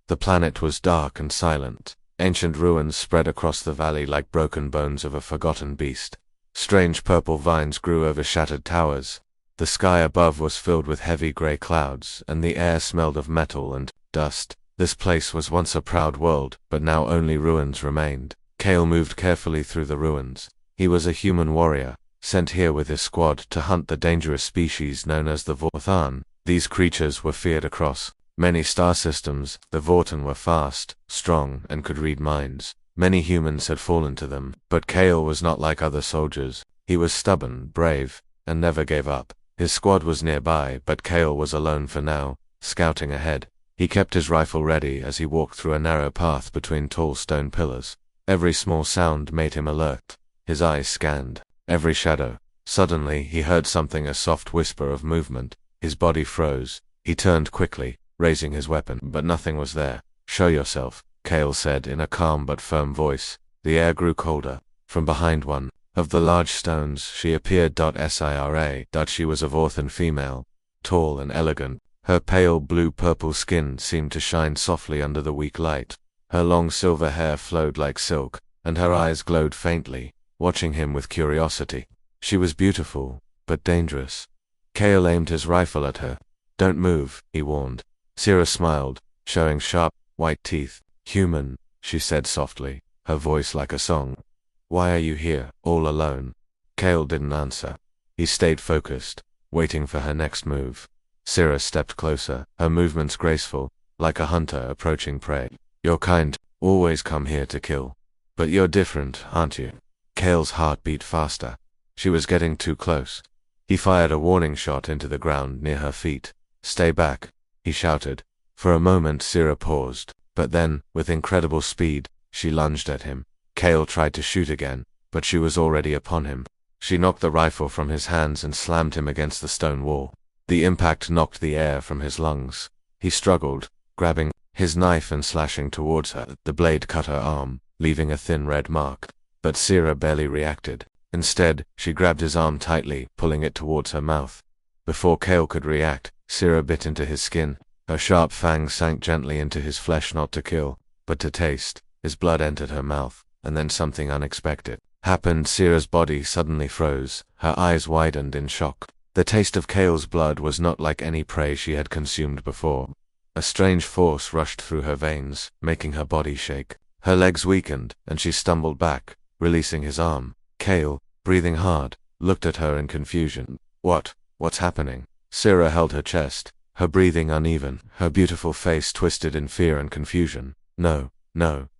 The planet was dark and silent. Ancient ruins spread across the valley like broken bones of a forgotten beast. Strange purple vines grew over shattered towers. The sky above was filled with heavy gray clouds, and the air smelled of metal and dust. This place was once a proud world, but now only ruins remained. Kale moved carefully through the ruins. He was a human warrior, sent here with his squad to hunt the dangerous species known as the Vorthan. These creatures were feared across many star systems. The Vorten were fast, strong, and could read minds. Many humans had fallen to them, but Kale was not like other soldiers. He was stubborn, brave, and never gave up. His squad was nearby, but Kale was alone for now, scouting ahead. He kept his rifle ready as he walked through a narrow path between tall stone pillars. Every small sound made him alert. His eyes scanned every shadow. Suddenly he heard something, a soft whisper of movement. His body froze. He turned quickly, raising his weapon, but nothing was there. "Show yourself," Kale said in a calm but firm voice. The air grew colder. From behind one of the large stones she appeared. Sira. She was a Vorthan female, tall and elegant. Her pale blue-purple skin seemed to shine softly under the weak light. Her long silver hair flowed like silk, and her eyes glowed faintly, watching him with curiosity. She was beautiful, but dangerous. Kale aimed his rifle at her. "Don't move," he warned. Sira smiled, showing sharp, white teeth. "Human," she said softly, her voice like a song. "Why are you here, all alone?" Kale didn't answer. He stayed focused, waiting for her next move. Sira stepped closer, her movements graceful, like a hunter approaching prey. "Your kind always come here to kill. But you're different, aren't you?" Kale's heart beat faster. She was getting too close. He fired a warning shot into the ground near her feet. "Stay back," he shouted. For a moment Sira paused, but then, with incredible speed, she lunged at him. Kale tried to shoot again, but she was already upon him. She knocked the rifle from his hands and slammed him against the stone wall. The impact knocked the air from his lungs. He struggled, grabbing his knife and slashing towards her. The blade cut her arm, leaving a thin red mark. But Sira barely reacted. Instead, she grabbed his arm tightly, pulling it towards her mouth. Before Kale could react, Sira bit into his skin. Her sharp fangs sank gently into his flesh, not to kill, but to taste. His blood entered her mouth, and then something unexpected happened. Sira's body suddenly froze. Her eyes widened in shock. The taste of Kale's blood was not like any prey she had consumed before. A strange force rushed through her veins, making her body shake. Her legs weakened, and she stumbled back, releasing his arm. Kale, breathing hard, looked at her in confusion. What's happening?" Sira held her chest, her breathing uneven, her beautiful face twisted in fear and confusion. No,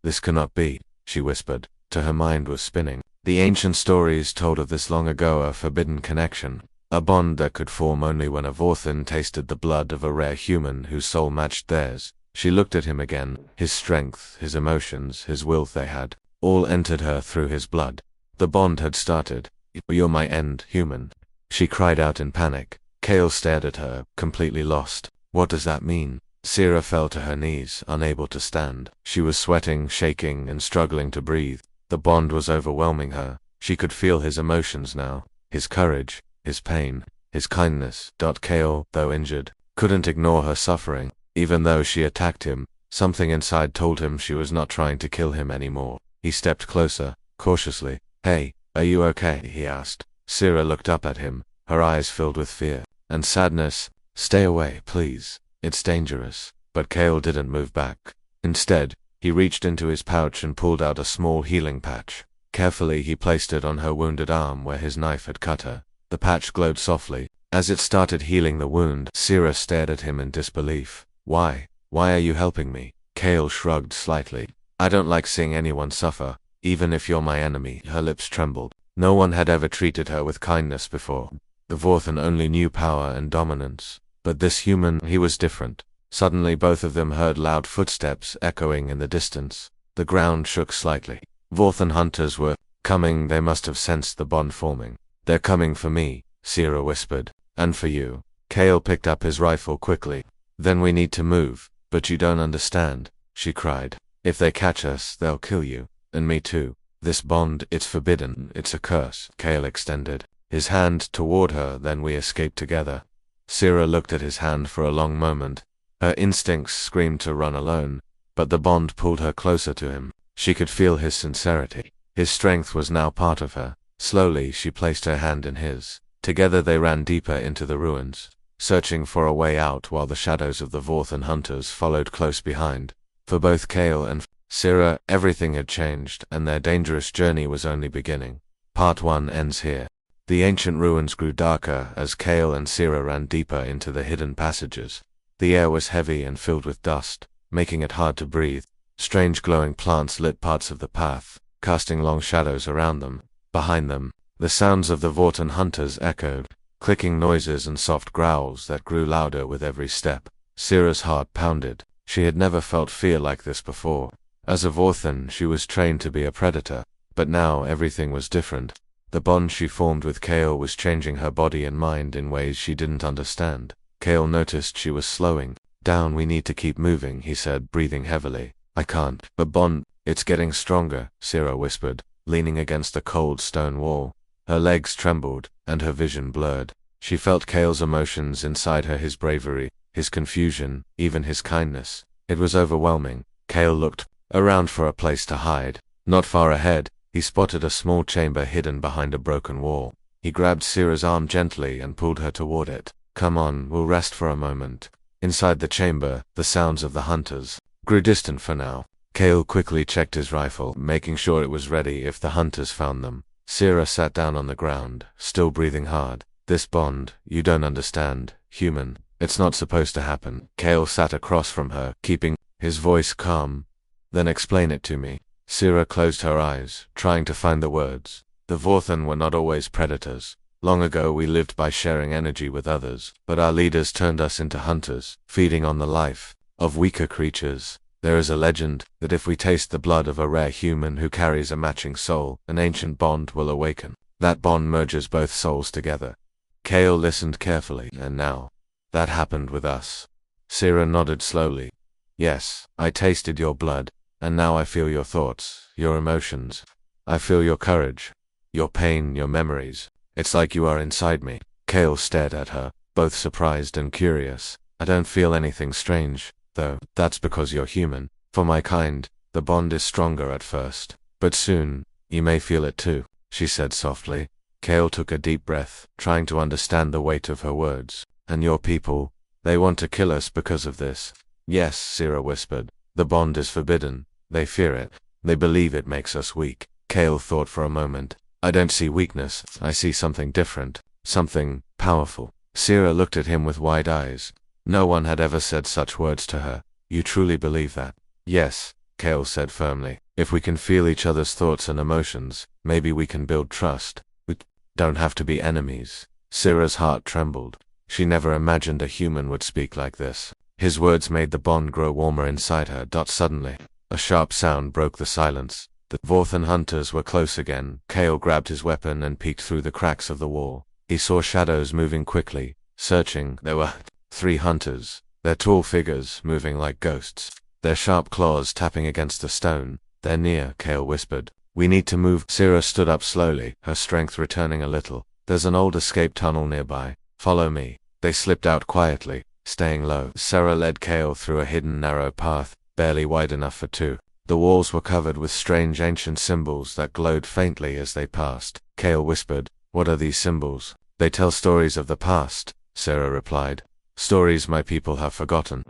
this cannot be," she whispered. Her mind was spinning. The ancient stories told of this long ago, a forbidden connection, a bond that could form only when a Vorthan tasted the blood of a rare human whose soul matched theirs. She looked at him again. His strength, his emotions, his will, they had all entered her through his blood. The bond had started. "You're my end, human," she cried out in panic. Kale stared at her, completely lost. "What does that mean?" Sira fell to her knees, unable to stand. She was sweating, shaking, and struggling to breathe. The bond was overwhelming her. She could feel his emotions now, his courage, his pain, his kindness. Kale, though injured, couldn't ignore her suffering. Even though she attacked him, something inside told him she was not trying to kill him anymore. He stepped closer, cautiously. "Hey, are you okay?" he asked. Sira looked up at him, her eyes filled with fear and sadness. "Stay away, please. It's dangerous." But Kale didn't move back. Instead, he reached into his pouch and pulled out a small healing patch. Carefully he placed it on her wounded arm where his knife had cut her. The patch glowed softly. As it started healing the wound, Sira stared at him in disbelief. Why are you helping me?" Kale shrugged slightly. "I don't like seeing anyone suffer, even if you're my enemy." Her lips trembled. No one had ever treated her with kindness before. The Vorthan only knew power and dominance. But this human, he was different. Suddenly both of them heard loud footsteps echoing in the distance. The ground shook slightly. Vorthan hunters were coming. They must have sensed the bond forming. "They're coming for me," Sira whispered. "And for you." Kale picked up his rifle quickly. "Then we need to move." "But you don't understand," she cried. "If they catch us, they'll kill you. And me too. This bond, it's forbidden. It's a curse." Kale extended his hand toward her. "Then we escape together." Sira looked at his hand for a long moment. Her instincts screamed to run alone, but the bond pulled her closer to him. She could feel his sincerity. His strength was now part of her. Slowly, she placed her hand in his. Together they ran deeper into the ruins, searching for a way out while the shadows of the Vorthan hunters followed close behind. For both Kale and Sira, everything had changed, and their dangerous journey was only beginning. Part 1 ends here. The ancient ruins grew darker as Kale and Sira ran deeper into the hidden passages. The air was heavy and filled with dust, making it hard to breathe. Strange glowing plants lit parts of the path, casting long shadows around them. Behind them, the sounds of the Vorthan hunters echoed, clicking noises and soft growls that grew louder with every step. Sira's heart pounded. She had never felt fear like this before. As a Vorthan, she was trained to be a predator, but now everything was different. The bond she formed with Kale was changing her body and mind in ways she didn't understand. Kale noticed she was slowing down. "We need to keep moving," he said, breathing heavily. "I can't." "But bond, it's getting stronger," Sira whispered, leaning against the cold stone wall. Her legs trembled, and her vision blurred. She felt Kale's emotions inside her, his bravery, his confusion, even his kindness. It was overwhelming. Kale looked around for a place to hide. Not far ahead, he spotted a small chamber hidden behind a broken wall. He grabbed Sira's arm gently and pulled her toward it. "Come on, we'll rest for a moment." Inside the chamber, the sounds of the hunters grew distant for now. Kale quickly checked his rifle, making sure it was ready if the hunters found them. Sira sat down on the ground, still breathing hard. "This bond, you don't understand, human. It's not supposed to happen." Kale sat across from her, keeping his voice calm. "Then explain it to me." Sira closed her eyes, trying to find the words. "The Vorthan were not always predators. Long ago we lived by sharing energy with others, but our leaders turned us into hunters, feeding on the life of weaker creatures. There is a legend that if we taste the blood of a rare human who carries a matching soul, an ancient bond will awaken. That bond merges both souls together." Kale listened carefully. "And now, that happened with us." Sira nodded slowly. "Yes, I tasted your blood, and now I feel your thoughts, your emotions. I feel your courage, your pain, your memories. It's like you are inside me." Kale stared at her, both surprised and curious. "I don't feel anything strange, though. That's because you're human. For my kind, the bond is stronger at first. But soon, you may feel it too," she said softly. Kale took a deep breath, trying to understand the weight of her words. "And your people, they want to kill us because of this?" "Yes," Sira whispered. "The bond is forbidden. They fear it. They believe it makes us weak." Kale thought for a moment. "I don't see weakness. I see something different. Something powerful." Sira looked at him with wide eyes. No one had ever said such words to her. "You truly believe that?" "Yes," Kale said firmly. "If we can feel each other's thoughts and emotions, maybe we can build trust. We don't have to be enemies." Sira's heart trembled. She never imagined a human would speak like this. His words made the bond grow warmer inside her. Suddenly, a sharp sound broke the silence. The Vorthan hunters were close again. Kale grabbed his weapon and peeked through the cracks of the wall. He saw shadows moving quickly, searching. There were 3 hunters, their tall figures moving like ghosts, their sharp claws tapping against the stone. "They're near," Kale whispered. "We need to move." Sira stood up slowly, her strength returning a little. "There's an old escape tunnel nearby. Follow me." They slipped out quietly, staying low. Sira led Kale through a hidden narrow path, barely wide enough for 2. The walls were covered with strange ancient symbols that glowed faintly as they passed. Kale whispered, "What are these symbols?" "They tell stories of the past," Sira replied. "Stories my people have forgotten."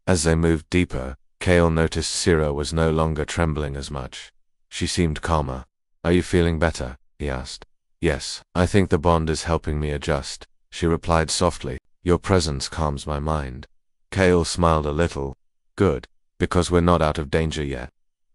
As they moved deeper, Kale noticed Sira was no longer trembling as much. She seemed calmer. "Are you feeling better?" he asked. "Yes, I think the bond is helping me adjust," she replied softly. "Your presence calms my mind." Kale smiled a little. "Good, because we're not out of danger yet."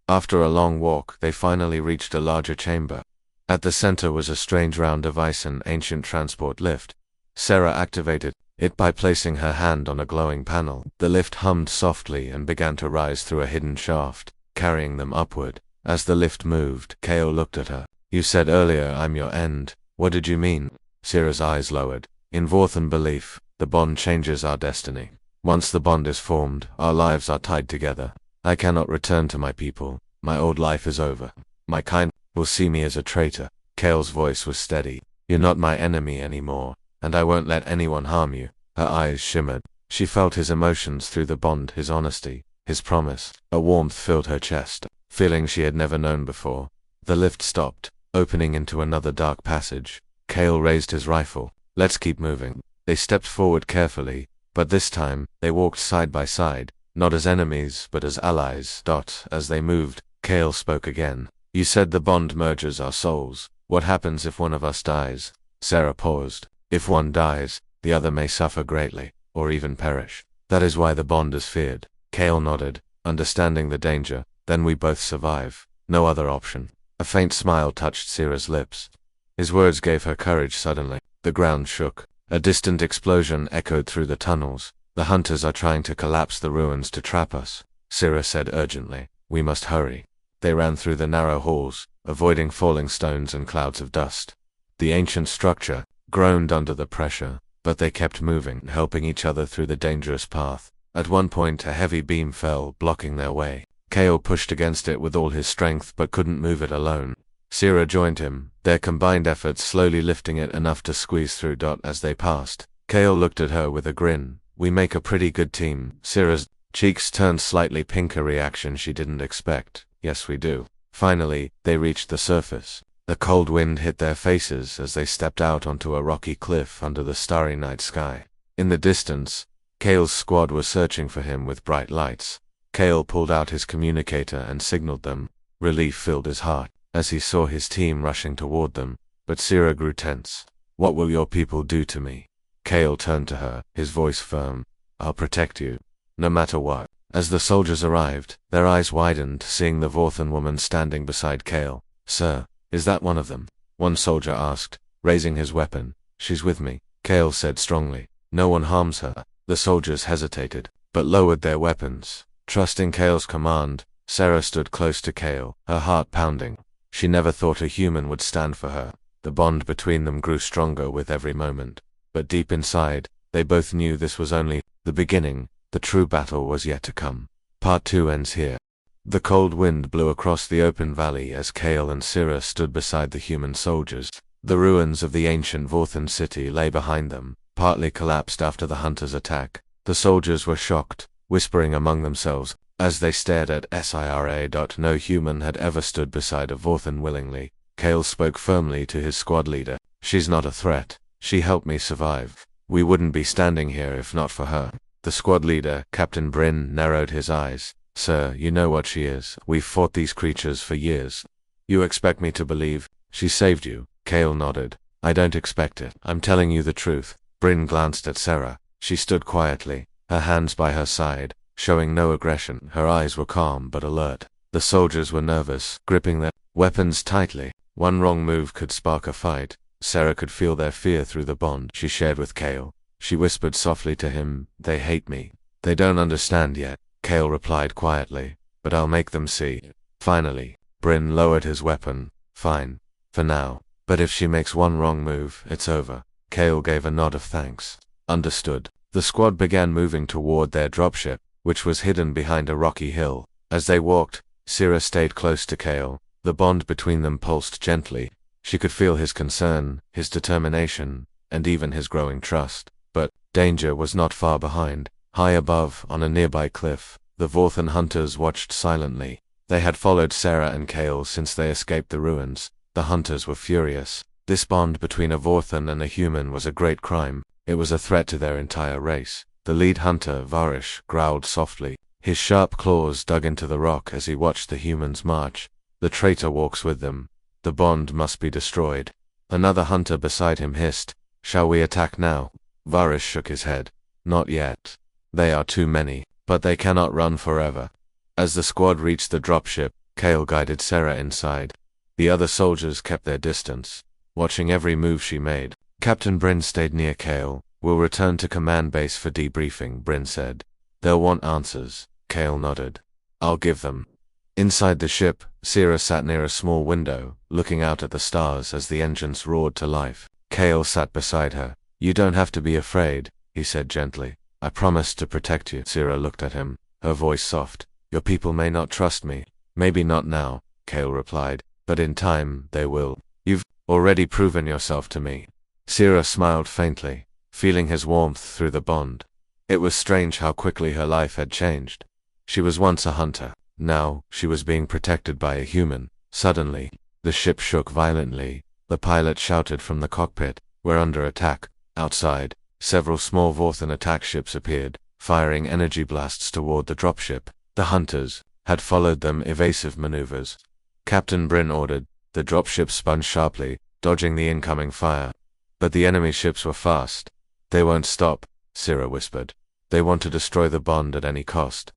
After a long walk, they finally reached a larger chamber. At the center was a strange round device, an ancient transport lift. Sira activated it by placing her hand on a glowing panel. The lift hummed softly and began to rise through a hidden shaft, carrying them upward. As the lift moved, Kale looked at her. "You said earlier I'm your end. What did you mean?" Sira's eyes lowered. "In Vorthan belief, the bond changes our destiny. Once the bond is formed, our lives are tied together. I cannot return to my people. My old life is over. My kind will see me as a traitor." Kale's voice was steady. "You're not my enemy anymore, and I won't let anyone harm you." Her eyes shimmered. She felt his emotions through the bond, his honesty, his promise. A warmth filled her chest, feeling she had never known before. The lift stopped, opening into another dark passage. Cale raised his rifle. Let's keep moving. They stepped forward carefully, but this time, they walked side by side, not as enemies, but as allies. As they moved, Cale spoke again. You said the bond merges our souls. What happens if one of us dies? Sarah paused. If one dies, the other may suffer greatly, or even perish. That is why the bond is feared. Cale nodded, understanding the danger. Then we both survive. No other option. A faint smile touched Sira's lips. His words gave her courage suddenly. The ground shook. A distant explosion echoed through the tunnels. The hunters are trying to collapse the ruins to trap us, Sira said urgently. We must hurry. They ran through the narrow halls, avoiding falling stones and clouds of dust. The ancient structure groaned under the pressure, but they kept moving, helping each other through the dangerous path. At one point a heavy beam fell, blocking their way. Cale pushed against it with all his strength but couldn't move it alone. Sira joined him, their combined efforts slowly lifting it enough to squeeze through. As they passed, Cale looked at her with a grin. We make a pretty good team. Sira's cheeks turned slightly pink, a reaction she didn't expect. Yes, we do. Finally, they reached the surface. The cold wind hit their faces as they stepped out onto a rocky cliff under the starry night sky. In the distance, Cale's squad was searching for him with bright lights. Cale pulled out his communicator and signaled them. Relief filled his heart as he saw his team rushing toward them, but Sira grew tense. What will your people do to me? Cale turned to her, his voice firm. I'll protect you, no matter what. As the soldiers arrived, their eyes widened, seeing the Vorthan woman standing beside Cale. Sir, is that one of them? One soldier asked, raising his weapon. She's with me, Cale said strongly. No one harms her. The soldiers hesitated, but lowered their weapons. Trusting Cale's command, Sarah stood close to Cale, her heart pounding. She never thought a human would stand for her. The bond between them grew stronger with every moment. But deep inside, they both knew this was only the beginning. The true battle was yet to come. Part 2 ends here. The cold wind blew across the open valley as Cale and Sira stood beside the human soldiers. The ruins of the ancient Vorthan city lay behind them, partly collapsed after the hunters' attack. The soldiers were shocked, whispering among themselves as they stared at Sira. No human had ever stood beside a Vorthan willingly. Cale spoke firmly to his squad leader. She's not a threat. She helped me survive. We wouldn't be standing here if not for her. The squad leader, Captain Bryn, narrowed his eyes. Sir, you know what she is. We've fought these creatures for years. You expect me to believe she saved you? Cale nodded. I don't expect it. I'm telling you the truth. Bryn glanced at Sarah. She stood quietly, her hands by her side, showing no aggression. Her eyes were calm but alert. The soldiers were nervous, gripping their weapons tightly. One wrong move could spark a fight. Sarah could feel their fear through the bond she shared with Cale. She whispered softly to him, They hate me. They don't understand yet, Cale replied quietly, but I'll make them see. Finally, Bryn lowered his weapon. Fine. For now. But if she makes one wrong move, it's over. Cale gave a nod of thanks. Understood. The squad began moving toward their dropship, which was hidden behind a rocky hill. As they walked, Sira stayed close to Cale. The bond between them pulsed gently. She could feel his concern, his determination, and even his growing trust. But danger was not far behind. High above, on a nearby cliff, the Vorthan hunters watched silently. They had followed Sarah and Cale since they escaped the ruins. The hunters were furious. This bond between a Vorthan and a human was a great crime. It was a threat to their entire race. The lead hunter, Varish, growled softly. His sharp claws dug into the rock as he watched the humans march. The traitor walks with them. The bond must be destroyed. Another hunter beside him hissed, Shall we attack now? Varish shook his head. Not yet. They are too many, but they cannot run forever. As the squad reached the dropship, Cale guided Sarah inside. The other soldiers kept their distance, watching every move she made. Captain Bryn stayed near Cale. We'll return to command base for debriefing, Bryn said. They'll want answers. Cale nodded. I'll give them. Inside the ship, Sira sat near a small window, looking out at the stars as the engines roared to life. Cale sat beside her. You don't have to be afraid, he said gently. I promised to protect you. Sira looked at him, her voice soft. Your people may not trust me. Maybe not now, Cale replied, but in time, they will. You've already proven yourself to me. Sira smiled faintly, feeling his warmth through the bond. It was strange how quickly her life had changed. She was once a hunter. Now, she was being protected by a human. Suddenly, the ship shook violently. The pilot shouted from the cockpit, "We're under attack." Outside, several small Vorthan attack ships appeared, firing energy blasts toward the dropship. The hunters had followed them evasive maneuvers. Captain Bryn ordered. The dropship spun sharply, dodging the incoming fire. But the enemy ships were fast. "They won't stop," Sira whispered. "They want to destroy the bond at any cost."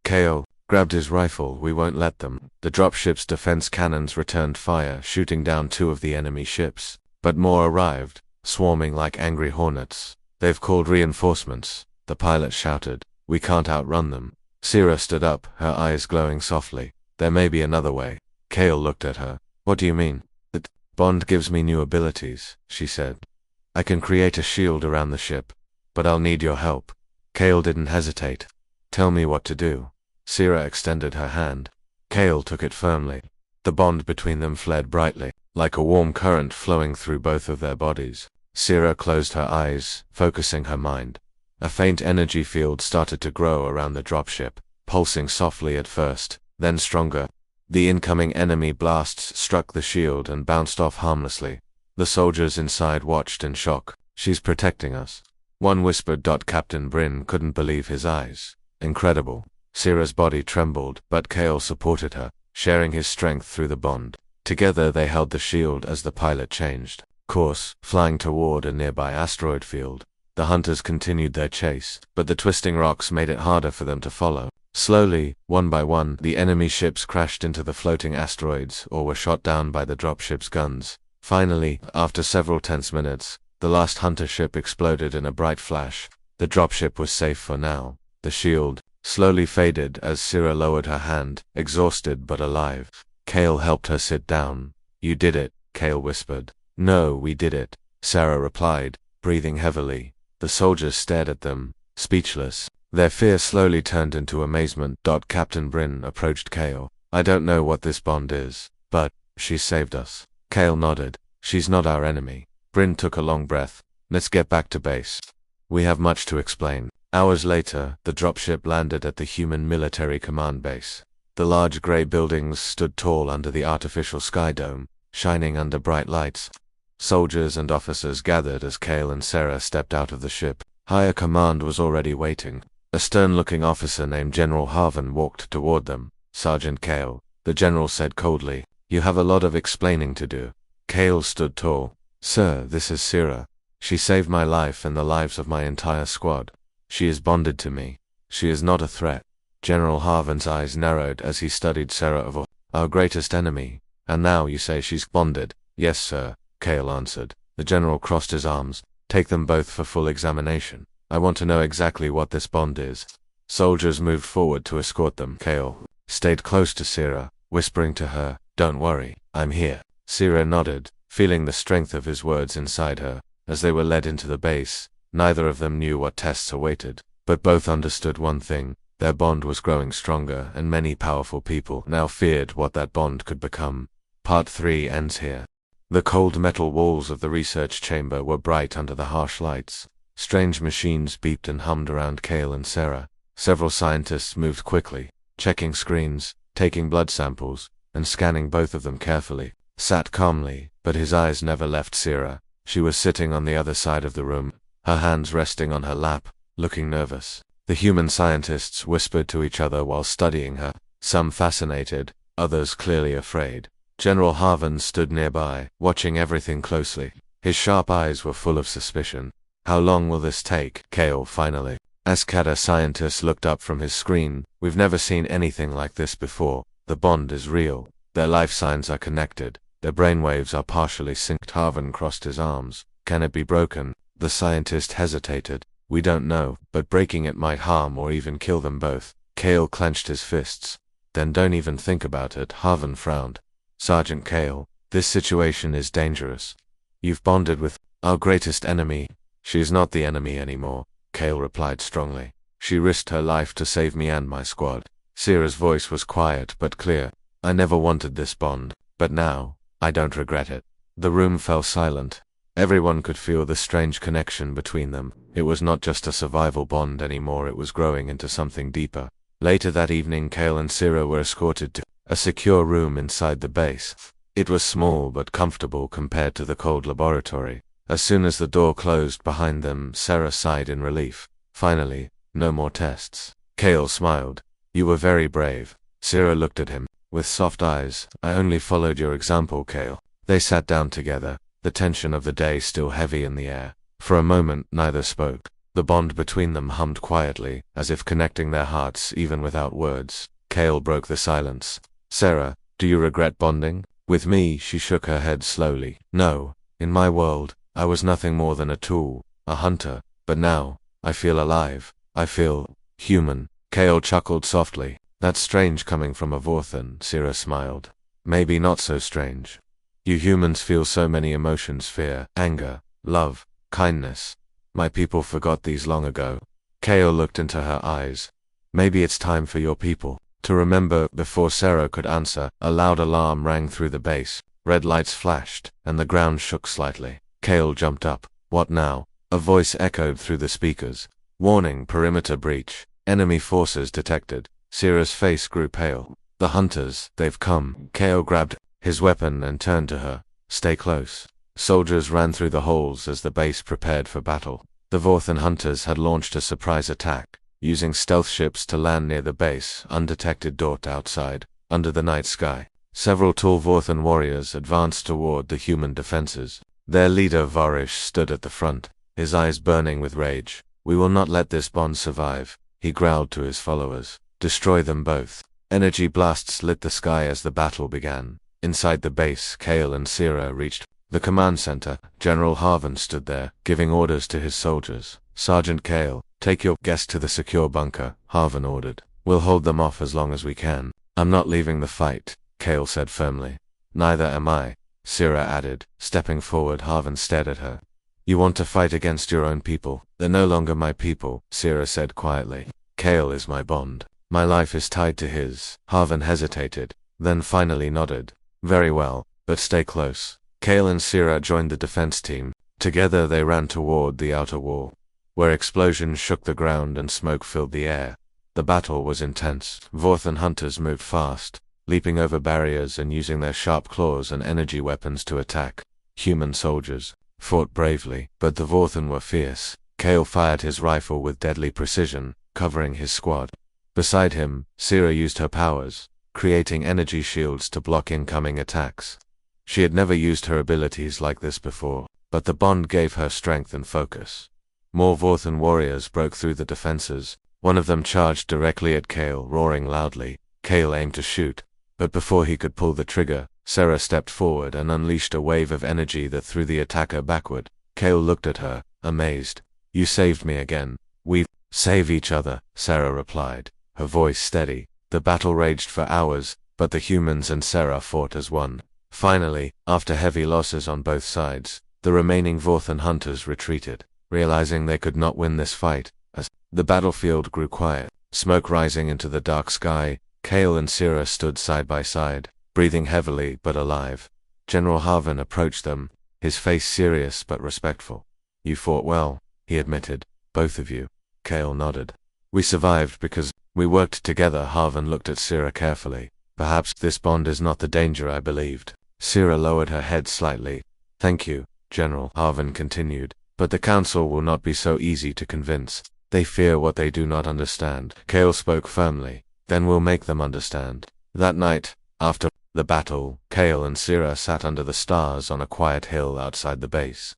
Kale grabbed his rifle. "We won't let them." The dropship's defense cannons returned fire, shooting down 2 of the enemy ships. But more arrived, swarming like angry hornets. "They've called reinforcements," the pilot shouted. "We can't outrun them." Sira stood up, her eyes glowing softly. "There may be another way." Kale looked at her. "What do you mean?" "That bond gives me new abilities," she said. "I can create a shield around the ship, but I'll need your help." Kale didn't hesitate. "Tell me what to do." Sira extended her hand. Kale took it firmly. The bond between them fled brightly, like a warm current flowing through both of their bodies. Sira closed her eyes, focusing her mind. A faint energy field started to grow around the dropship, pulsing softly at first, then stronger. The incoming enemy blasts struck the shield and bounced off harmlessly. The soldiers inside watched in shock. "She's protecting us," one whispered. Captain Bryn couldn't believe his eyes. "Incredible." Sira's body trembled, but Kale supported her, sharing his strength through the bond. Together they held the shield as the pilot changed course, flying toward a nearby asteroid field. The hunters continued their chase, but the twisting rocks made it harder for them to follow. Slowly, one by one, the enemy ships crashed into the floating asteroids or were shot down by the dropship's guns. Finally, after several tense minutes, the last hunter ship exploded in a bright flash. The dropship was safe for now. The shield slowly faded as Sira lowered her hand, exhausted but alive. Kale helped her sit down. "You did it," Kale whispered. "No, we did it," Sarah replied, breathing heavily. The soldiers stared at them, speechless. Their fear slowly turned into amazement. Captain Bryn approached Kale. "I don't know what this bond is, but she saved us." Kale nodded. "She's not our enemy." Bryn took a long breath. "Let's get back to base. We have much to explain." Hours later, the dropship landed at the human military command base. The large gray buildings stood tall under the artificial sky dome, shining under bright lights. Soldiers and officers gathered as Kale and Sarah stepped out of the ship. Higher command was already waiting. A stern-looking officer named General Harvan walked toward them. "Sergeant Kale," the general said coldly, "you have a lot of explaining to do." Kale stood tall. "Sir, this is Sira. She saved my life and the lives of my entire squad. She is bonded to me. She is not a threat." General Harvan's eyes narrowed as he studied Sarah of our greatest enemy. "And now you say she's bonded?" "Yes, sir," Kale answered. The general crossed his arms. "Take them both for full examination. I want to know exactly what this bond is." Soldiers moved forward to escort them. Kale stayed close to Sira, whispering to her, "Don't worry, I'm here." Sira nodded, feeling the strength of his words inside her. As they were led into the base, neither of them knew what tests awaited, but both understood one thing. Their bond was growing stronger, and many powerful people now feared what that bond could become. Part 3 ends here. The cold metal walls of the research chamber were bright under the harsh lights. Strange machines beeped and hummed around Kale and Sarah. Several scientists moved quickly, checking screens, taking blood samples, and scanning both of them carefully. Sat calmly, but his eyes never left Sira. She was sitting on the other side of the room, her hands resting on her lap, looking nervous. The human scientists whispered to each other while studying her, some fascinated, others clearly afraid. General Harvan stood nearby, watching everything closely. His sharp eyes were full of suspicion. "How long will this take?" Kale finally asked. A scientist looked up from his screen. "We've never seen anything like this before. The bond is real. Their life signs are connected. Their brainwaves are partially synced." Harvan crossed his arms. "Can it be broken?" The scientist hesitated. "We don't know, but breaking it might harm or even kill them both." Kale clenched his fists. "Then don't even think about it." Harvan frowned. "Sergeant Kale, this situation is dangerous. You've bonded with our greatest enemy." "She's not the enemy anymore," Kale replied strongly. "She risked her life to save me and my squad." Sira's voice was quiet but clear. "I never wanted this bond, but now, I don't regret it." The room fell silent. Everyone could feel the strange connection between them. It was not just a survival bond anymore, it was growing into something deeper. Later that evening, Kale and Sira were escorted to a secure room inside the base. It was small but comfortable compared to the cold laboratory. As soon as the door closed behind them, Sarah sighed in relief. Finally, no more tests. Kale smiled. You were very brave. Sira looked at him with soft eyes. I only followed your example, Kale. They sat down together, the tension of the day still heavy in the air. For a moment, neither spoke. The bond between them hummed quietly, as if connecting their hearts even without words. Kale broke the silence. Sarah, do you regret bonding? With me, she shook her head slowly. No. In my world, I was nothing more than a tool, a hunter. But now, I feel alive. I feel human. Kale chuckled softly. That's strange coming from a Vorthan, Sira smiled. Maybe not so strange. You humans feel so many emotions: fear, anger, love, kindness. My people forgot these long ago. Kale looked into her eyes. Maybe it's time for your people to remember. Before Sarah could answer, a loud alarm rang through the base. Red lights flashed, and the ground shook slightly. Kale jumped up. What now? A voice echoed through the speakers. Warning, perimeter breach. Enemy forces detected. Sira's face grew pale. The hunters, they've come. Kale grabbed his weapon and turned to her. Stay close. Soldiers ran through the holes as the base prepared for battle. The Vorthan hunters had launched a surprise attack, using stealth ships to land near the base, undetected outside, under the night sky. Several tall Vorthan warriors advanced toward the human defenses. Their leader Varish stood at the front, his eyes burning with rage. We will not let this bond survive, he growled to his followers. Destroy them both. Energy blasts lit the sky as the battle began. Inside the base, Kale and Sira reached the command center. General Harvin stood there, giving orders to his soldiers. Sergeant Kale, take your guests to the secure bunker, Harvin ordered. We'll hold them off as long as we can. I'm not leaving the fight, Kale said firmly. Neither am I, Sira added, stepping forward. Harvin stared at her. You want to fight against your own people? They're no longer my people, Sira said quietly. Kale is my bond. My life is tied to his. Harvin hesitated, then finally nodded. Very well, but stay close. Kale and Sira joined the defense team. Together they ran toward the outer wall, where explosions shook the ground and smoke filled the air. The battle was intense. Vorthan hunters moved fast, leaping over barriers and using their sharp claws and energy weapons to attack. Human soldiers fought bravely, but the Vorthan were fierce. Kale fired his rifle with deadly precision, covering his squad. Beside him, Sira used her powers, creating energy shields to block incoming attacks. She had never used her abilities like this before, but the bond gave her strength and focus. More Vorthan warriors broke through the defenses. One of them charged directly at Kale, roaring loudly. Kale aimed to shoot, but before he could pull the trigger, Sarah stepped forward and unleashed a wave of energy that threw the attacker backward. Kale looked at her, amazed. You saved me again. We save each other, Sarah replied, her voice steady. The battle raged for hours, but the humans and Sarah fought as one. Finally, after heavy losses on both sides, the remaining Vorthan hunters retreated, realizing they could not win this fight. As the battlefield grew quiet, smoke rising into the dark sky, Kale and Sira stood side by side, breathing heavily but alive. General Harvin approached them, his face serious but respectful. You fought well, he admitted. Both of you. Kale nodded. We survived because we worked together. Harvin looked at Sira carefully. Perhaps this bond is not the danger I believed. Sira lowered her head slightly. Thank you, General, Harvin continued. But the council will not be so easy to convince. They fear what they do not understand. Kale spoke firmly. Then we'll make them understand. That night, after the battle, Kale and Sira sat under the stars on a quiet hill outside the base.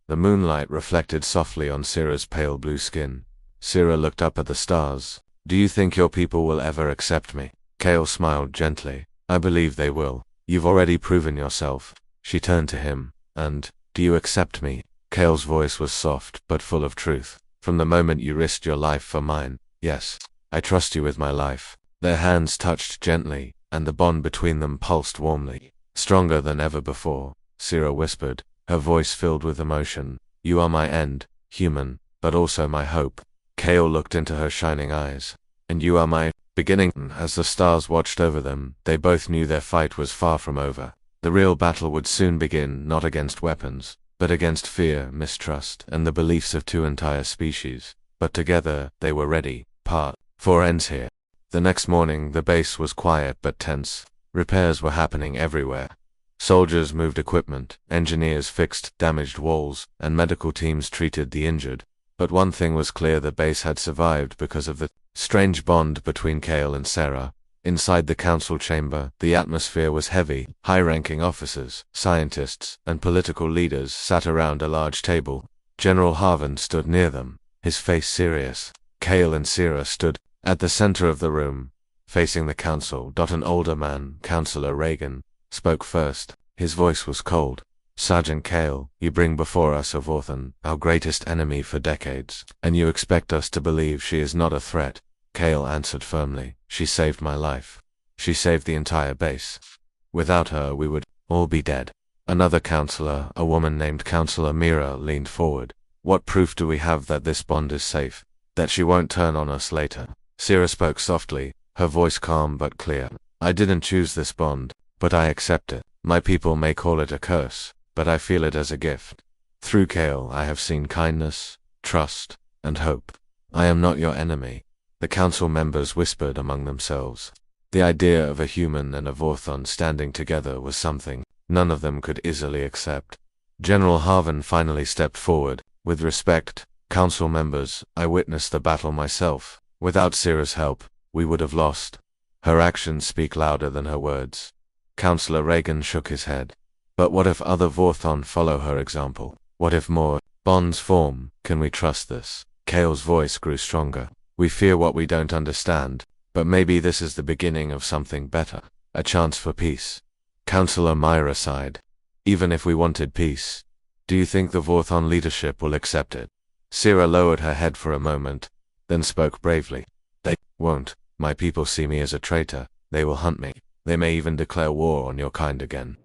The moonlight reflected softly on Sira's pale blue skin. Sira looked up at the stars. Do you think your people will ever accept me? Kale smiled gently. I believe they will. You've already proven yourself. She turned to him. And, do you accept me? Kale's voice was soft, but full of truth. From the moment you risked your life for mine, yes, I trust you with my life. Their hands touched gently, and the bond between them pulsed warmly. Stronger than ever before, Sira whispered, her voice filled with emotion. You are my end, human, but also my hope. Kale looked into her shining eyes. And you are my beginning. As the stars watched over them, they both knew their fight was far from over. The real battle would soon begin, not against weapons, but against fear, mistrust, and the beliefs of two entire species. But together, they were ready. Part 4 ends here. The next morning, the base was quiet but tense. Repairs were happening everywhere. Soldiers moved equipment, engineers fixed damaged walls, and medical teams treated the injured. But one thing was clear: the base had survived because of the strange bond between Kale and Sarah. Inside the council chamber, the atmosphere was heavy. High-ranking officers, scientists, and political leaders sat around a large table. General Harvin stood near them, his face serious. Kale and Sarah stood at the center of the room, facing the council. An older man, Councillor Reagan, spoke first. His voice was cold. "Sergeant Kale, you bring before us a Vorthon, our greatest enemy for decades, and you expect us to believe she is not a threat." Kale answered firmly, "She saved my life. She saved the entire base. Without her, we would all be dead." Another councillor, a woman named Councillor Mira, leaned forward. "What proof do we have that this bond is safe? That she won't turn on us later?" Sarah spoke softly, her voice calm but clear. "I didn't choose this bond, but I accept it. My people may call it a curse, but I feel it as a gift. Through Kale, I have seen kindness, trust, and hope. I am not your enemy." The council members whispered among themselves. The idea of a human and a Vorthon standing together was something none of them could easily accept. General Harvin finally stepped forward. "With respect, council members, I witnessed the battle myself. Without Sarah's help, we would have lost. Her actions speak louder than her words." Councillor Reagan shook his head. "But what if other Vorthon follow her example? What if more bonds form? Can we trust this?" Kale's voice grew stronger. "We fear what we don't understand, but maybe this is the beginning of something better. A chance for peace." Councillor Myra sighed. "Even if we wanted peace, do you think the Vorthon leadership will accept it?" Sarah lowered her head for a moment, then spoke bravely. "They won't. My people see me as a traitor. They will hunt me. They may even declare war on your kind again."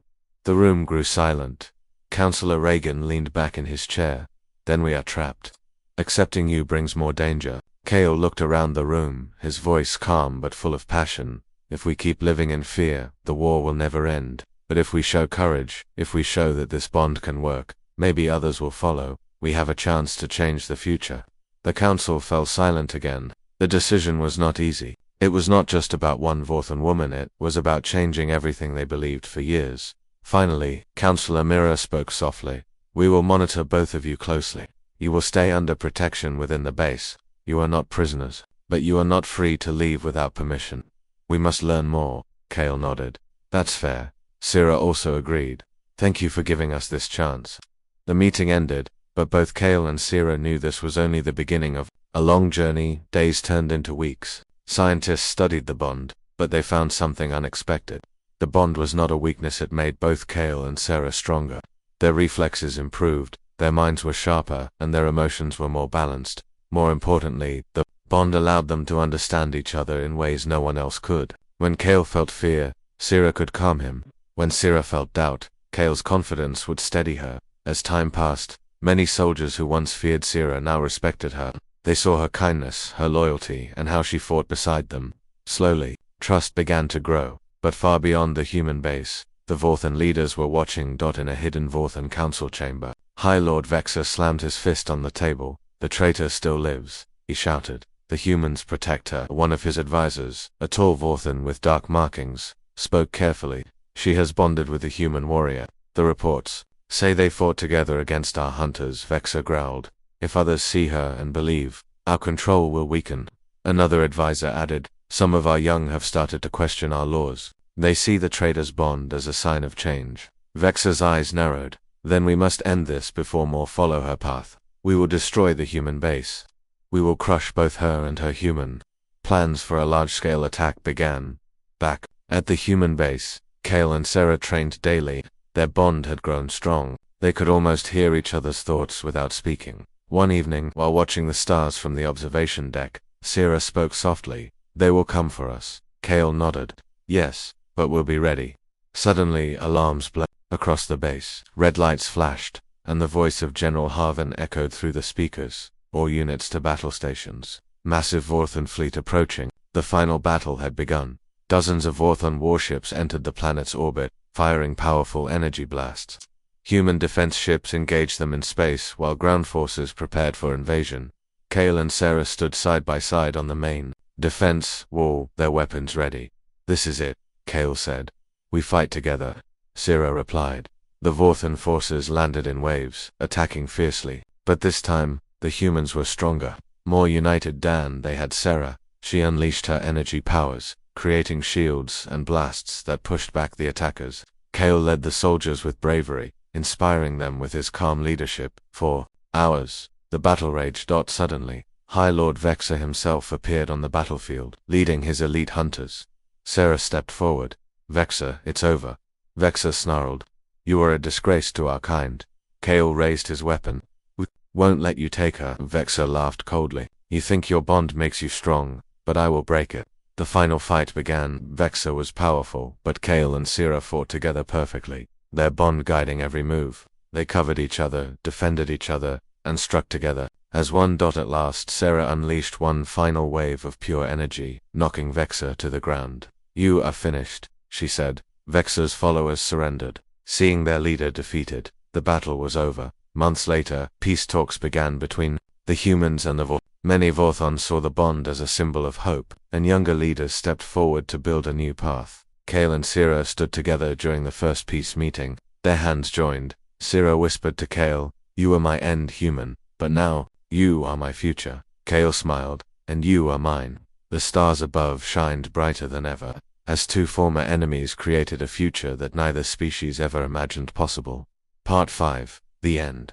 The room grew silent. Councillor Reagan leaned back in his chair. "Then we are trapped. Accepting you brings more danger." Kale looked around the room, his voice calm but full of passion. "If we keep living in fear, the war will never end. But if we show courage, if we show that this bond can work, maybe others will follow. We have a chance to change the future." The council fell silent again. The decision was not easy. It was not just about one Vorthon woman, it was about changing everything they believed for years. Finally, Councillor Mira spoke softly. "We will monitor both of you closely. You will stay under protection within the base. You are not prisoners, but you are not free to leave without permission." "We must learn more." Kale nodded. "That's fair." Sarah also agreed. "Thank you for giving us this chance." The meeting ended, but both Kale and Sarah knew this was only the beginning of a long journey. Days turned into weeks. Scientists studied the bond, but they found something unexpected. The bond was not a weakness, it made both Kale and Sarah stronger. Their reflexes improved, their minds were sharper, and their emotions were more balanced. More importantly, the bond allowed them to understand each other in ways no one else could. When Kale felt fear, Sarah could calm him. When Sarah felt doubt, Kale's confidence would steady her. As time passed, many soldiers who once feared Sarah now respected her. They saw her kindness, her loyalty, and how she fought beside them. Slowly, trust began to grow, but far beyond the human base. The Vorthon leaders were watching. In a hidden Vorthon council chamber, High Lord Vexer slammed his fist on the table. "The traitor still lives," he shouted. "The humans protect her." One of his advisors, a tall Vorthon with dark markings, spoke carefully. "She has bonded with a human warrior. The reports say they fought together against our hunters," Vexer growled. "If others see her and believe, our control will weaken." Another advisor added, "Some of our young have started to question our laws. They see the traitor's bond as a sign of change." Vexer's eyes narrowed. "Then we must end this before more follow her path. We will destroy the human base. We will crush both her and her human." Plans for a large-scale attack began. Back at the human base, Kale and Sarah trained daily. Their bond had grown strong. They could almost hear each other's thoughts without speaking. One evening, while watching the stars from the observation deck, Sarah spoke softly. "They will come for us." Kale nodded. "Yes, but we'll be ready." Suddenly, alarms blared across the base. Red lights flashed, and the voice of General Harvin echoed through the speakers. "All units to battle stations. Massive Vorthon fleet approaching." The final battle had begun. Dozens of Vorthon warships entered the planet's orbit, firing powerful energy blasts. Human defense ships engaged them in space, while ground forces prepared for invasion. Kale and Sarah stood side by side on the main. Defense, wall, their weapons ready. This is it, Kale said. We fight together, Sira replied. The Vorthan forces landed in waves, attacking fiercely. But this time, the humans were stronger, more united than they had Sera. She unleashed her energy powers, creating shields and blasts that pushed back the attackers. Kale led the soldiers with bravery, inspiring them with his calm leadership. For hours, the battle raged. Suddenly, High Lord Vexor himself appeared on the battlefield, leading his elite hunters. Sera stepped forward. Vexor, it's over. Vexor snarled. You are a disgrace to our kind. Kale raised his weapon. We won't let you take her. Vexor laughed coldly. You think your bond makes you strong, but I will break it. The final fight began. Vexor was powerful, but Kale and Sira fought together perfectly, their bond guiding every move. They covered each other, defended each other, and struck together. As one. At last, Sera unleashed one final wave of pure energy, knocking Vexor to the ground. You are finished, she said. Vexor's followers surrendered. Seeing their leader defeated, the battle was over. Months later, peace talks began between the humans and the Vorthan. Many Vorthons saw the bond as a symbol of hope, and younger leaders stepped forward to build a new path. Kale and Sira stood together during the first peace meeting. Their hands joined. Sira whispered to Kale, You are my end, human, but now, you are my future. Kale smiled, and you are mine. The stars above shined brighter than ever, as two former enemies created a future that neither species ever imagined possible. Part 5. The End.